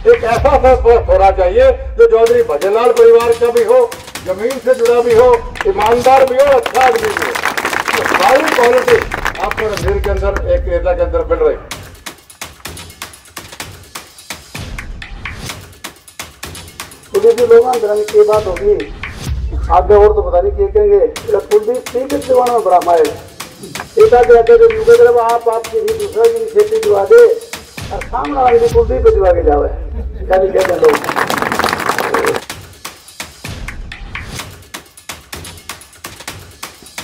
एक ऐसा सरपरस्त होना चाहिए जो चौधरी भजनलाल परिवार का भी हो, जमीन से जुड़ा भी हो, ईमानदार भी हो, अच्छा आदमी भी हो। तो सारी क्वालिटी आपको रणधीर के अंदर, एक नेता के अंदर मिल रही। कुलदीप लोग की बात होगी आगे, और तो पता नहीं क्या कहेंगे। कुलदीप ठीक है, दीवाना में बड़ा माए एक आगे आगे जो युगे जब आप आपकी भी दूसरा की खेती दिवा दे और सामने वाले कुलदीप पे दिवा के जावे, क्या नहीं कहते लोग।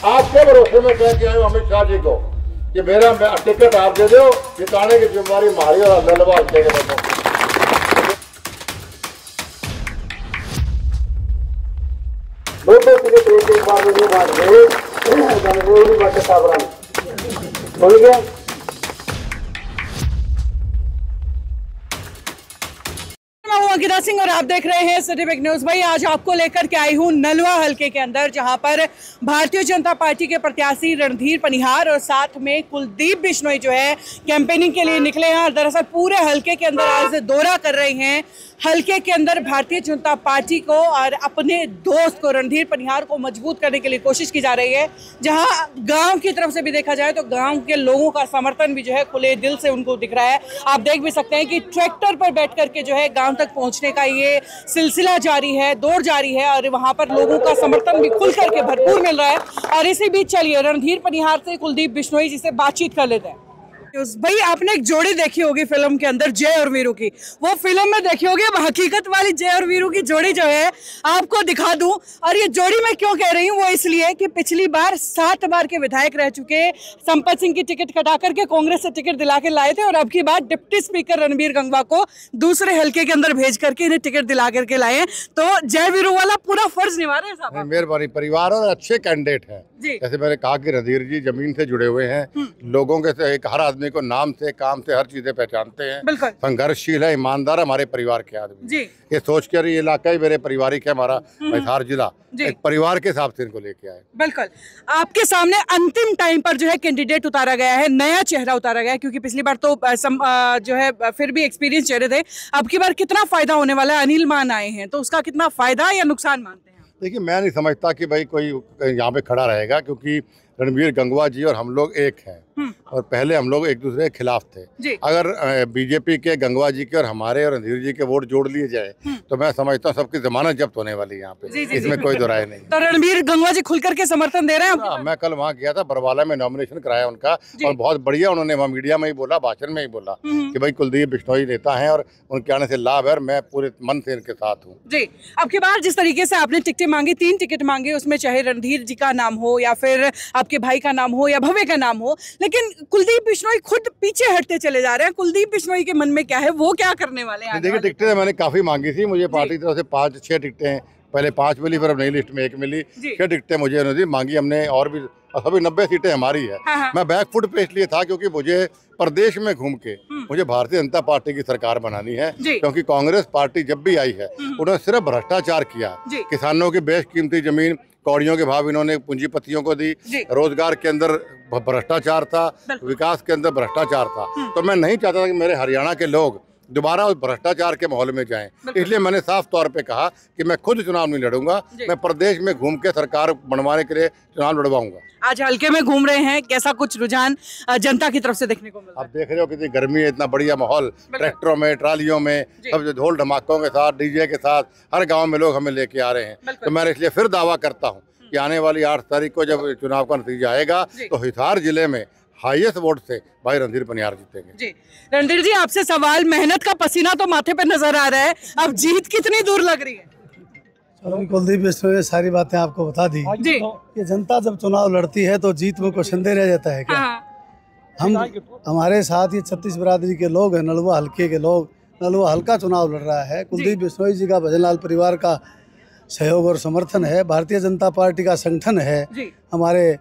आपके भरोसे में कह के आयो अमित शाह जी को कि मेरा टिकट आप दे दो, जिताने की जिम्मेवारी हमारी और नलवा हल्के के लोगों की। लोगों के एक बार मुझे बात गए बात साबरा हो गया। अंकिता सिंह और आप देख रहे हैं सिटी बिग न्यूज। भाई आज आपको लेकर के आई हूं नलवा हलके के अंदर, जहां पर भारतीय जनता पार्टी के प्रत्याशी रणधीर पनिहार और साथ में कुलदीप बिश्नोई जो है कैंपेनिंग के लिए निकले हैं। और दरअसल पूरे हलके के अंदर आज दौरा कर रहे हैं। हलके के अंदर भारतीय जनता पार्टी को और अपने दोस्त को रणधीर पनिहार को मजबूत करने के लिए कोशिश की जा रही है। जहां गांव की तरफ से भी देखा जाए तो गांव के लोगों का समर्थन भी जो है खुले दिल से उनको दिख रहा है। आप देख भी सकते हैं कि ट्रैक्टर पर बैठ करके जो है गांव तक पहुंचने का ये सिलसिला जारी है, दौड़ जारी है और वहां पर लोगों का समर्थन भी खुल करके भरपूर मिल रहा है। और इसी बीच चलिए रणधीर पनिहार से कुलदीप बिश्नोई जी से बातचीत कर लेते हैं। भाई आपने एक जोड़ी देखी होगी फिल्म के अंदर, जय और वीरू की। वो फिल्म में देखी होगी, अब हकीकत वाली जय और वीरू की जोड़ी जो है आपको दिखा दूं। और ये जोड़ी मैं क्यों कह रही हूँ, वो इसलिए कि पिछली बार 7 बार के विधायक रह चुके संपत सिंह की टिकट कटा करके कांग्रेस से टिकट दिला के लाए थे और अब की बार डिप्टी स्पीकर रणबीर गंगवा को दूसरे हल्के के अंदर भेज करके इन्हें टिकट दिला करके लाए। तो जय वीरू वाला पूरा फर्ज निभा रहे हैं साहब। मेहरबानी, परिवार और अच्छे कैंडिडेट हैं। जैसे मैंने कहा कि रणधीर जी जमीन से जुड़े हुए हैं, लोगों के से हर आदमी को नाम से काम से हर चीजें पहचानते हैं, संघर्षशील है, ईमानदार, हमारे परिवार के आदमी। ये सोच कर ये इलाका ही मेरे पारिवारिक है, हमारा हिसार जिला एक परिवार के हिसाब से इनको लेके आए। बिल्कुल आपके सामने अंतिम टाइम पर जो है कैंडिडेट उतारा गया है, नया चेहरा उतारा गया है, क्योंकि पिछली बार तो जो है फिर भी एक्सपीरियंस चेहरे थे। अब की बार कितना फायदा होने वाला है? अनिल मान आए हैं तो उसका कितना फायदा या नुकसान मानते हैं? देखिए, मैं नहीं समझता कि भाई कोई यहाँ पे खड़ा रहेगा, क्योंकि रणबीर गंगवा जी और हम लोग एक हैं और पहले हम लोग एक दूसरे के खिलाफ थे। अगर बीजेपी के गंगवा जी के और हमारे और रणधीर जी के वोट जोड़ लिए जाए तो मैं समझता हूँ सबकी जमानत जब्त होने वाली है यहाँ पे। इसमें कोई दो राय नहीं। तो रणबीर गंगवा जी खुल करके समर्थन दे रहे हैं? मैं कल वहाँ गया था, बरवाला में नॉमिनेशन कराया उनका और बहुत बढ़िया उन्होंने वहाँ मीडिया में ही बोला, भाषण में ही बोला कि भाई कुलदीप बिश्नोई नेता है और उनके आने से लाभ है और मैं पूरे मन से इनके साथ हूँ। जी, अब की बार जिस तरीके से आपने टिकटें मांगी, 3 टिकट मांगे, उसमें चाहे रणधीर जी का नाम हो या फिर आपके भाई का नाम हो या भव्य का नाम हो, लेकिन कुलदीप बिश्नोई खुद पीछे हटते चले जा रहे हैं। कुलदीप बिश्नोई के मन में क्या है, वो क्या करने वाले हैं? देखिए, टिकटें मैंने काफी मांगी थी, मुझे पार्टी की तरफ से 5-6 टिकटें, पहले 5 मिली, फिर अब नई लिस्ट में 1 मिली। 6 टिकटें मुझे मांगी हमने और भी सभी 90 सीटें हमारी है। मैं बैकफुट पे इसलिए था क्योंकि मुझे प्रदेश में घूम के मुझे भारतीय जनता पार्टी की सरकार बनानी है, क्योंकि कांग्रेस पार्टी जब भी आई है उन्होंने सिर्फ भ्रष्टाचार किया। किसानों की बेशकीमती जमीन कौड़ियों के भाव इन्होंने पूंजीपतियों को दी, रोजगार के अंदर भ्रष्टाचार था, विकास के अंदर भ्रष्टाचार था। तो मैं नहीं चाहता था कि मेरे हरियाणा के लोग दोबारा उस भ्रष्टाचार के माहौल में जाएं, इसलिए मैंने साफ तौर पे कहा कि मैं खुद चुनाव नहीं लड़ूंगा, मैं प्रदेश में घूम के सरकार बनवाने के लिए चुनाव लड़वाऊंगा। आज हल्के में घूम रहे हैं, कैसा कुछ रुझान जनता की तरफ से देखने को मिला? आप देख रहे हो कितनी गर्मी है, इतना बढ़िया माहौल, ट्रैक्टरों में, ट्रालियों में, सब ढोल धमाकों के साथ, डीजे के साथ हर गाँव में लोग हमें लेके आ रहे हैं। तो मैं इसलिए फिर दावा करता हूँ कि आने वाली 8 तारीख को जब चुनाव का नतीजा आएगा तो हिसार जिले में हाईएस्ट वोट से भाई रणधीर पनिहार जीतेंगे। जी रणधीर जी, आपसे सवाल, मेहनत का पसीना तो माथे पे नजर आ रहा है, अब जीत कितनी दूर लग रही है? कुलदीप बिश्नोई सारी बातें आपको बता दी जी। ये जनता जब चुनाव लड़ती है तो जीत में कोई संदेह रह जाता है क्या? हम हमारे साथ ये 36 बिरादरी के लोग हैं, नलवा हल्के के लोग, नलवा हल्का चुनाव लड़ रहा है। कुलदीप बिश्नोई जी का, भजनलाल परिवार का सहयोग और समर्थन है, भारतीय जनता पार्टी का संगठन है, हमारे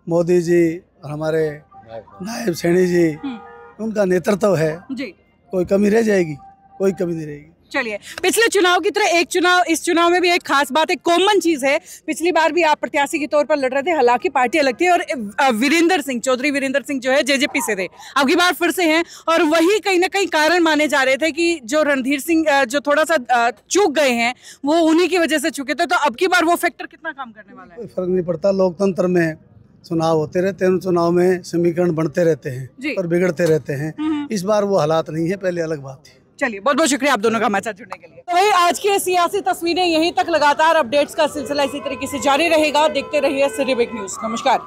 मोदी जी और हमारे नायब सैनी जी, उनका नेतृत्व है। कोई कमी रह जाएगी? कोई कमी नहीं रहेगी। चलिए, पिछले चुनाव की तरह इस चुनाव में भी एक खास बात है, कॉमन चीज है। पिछली बार भी आप प्रत्याशी के तौर पर लड़ रहे थे, हालांकि पार्टी अलग थी, और चौधरी वीरेंद्र सिंह जो है जेजेपी से थे, अब की बार फिर से हैं, और वही कहीं ना कहीं कारण माने जा रहे थे कि जो रणधीर सिंह जो थोड़ा सा चूक गए हैं, वो उन्हीं की वजह से चुके थे। तो अब की बार वो फैक्टर कितना काम करने वाला है? कोई फर्क नहीं पड़ता, लोकतंत्र में चुनाव होते रहते हैं, उन चुनाव में समीकरण बनते रहते हैं और बिगड़ते रहते हैं। इस बार वो हालात नहीं है, पहले अलग बात थी। चलिए, बहुत बहुत शुक्रिया आप दोनों का हमारे साथ जुड़ने के लिए। तो भाई, आज की सियासी तस्वीरें यहीं तक, लगातार अपडेट्स का सिलसिला इसी तरीके से जारी रहेगा। देखते रहिए सिटी बिग न्यूज़। नमस्कार।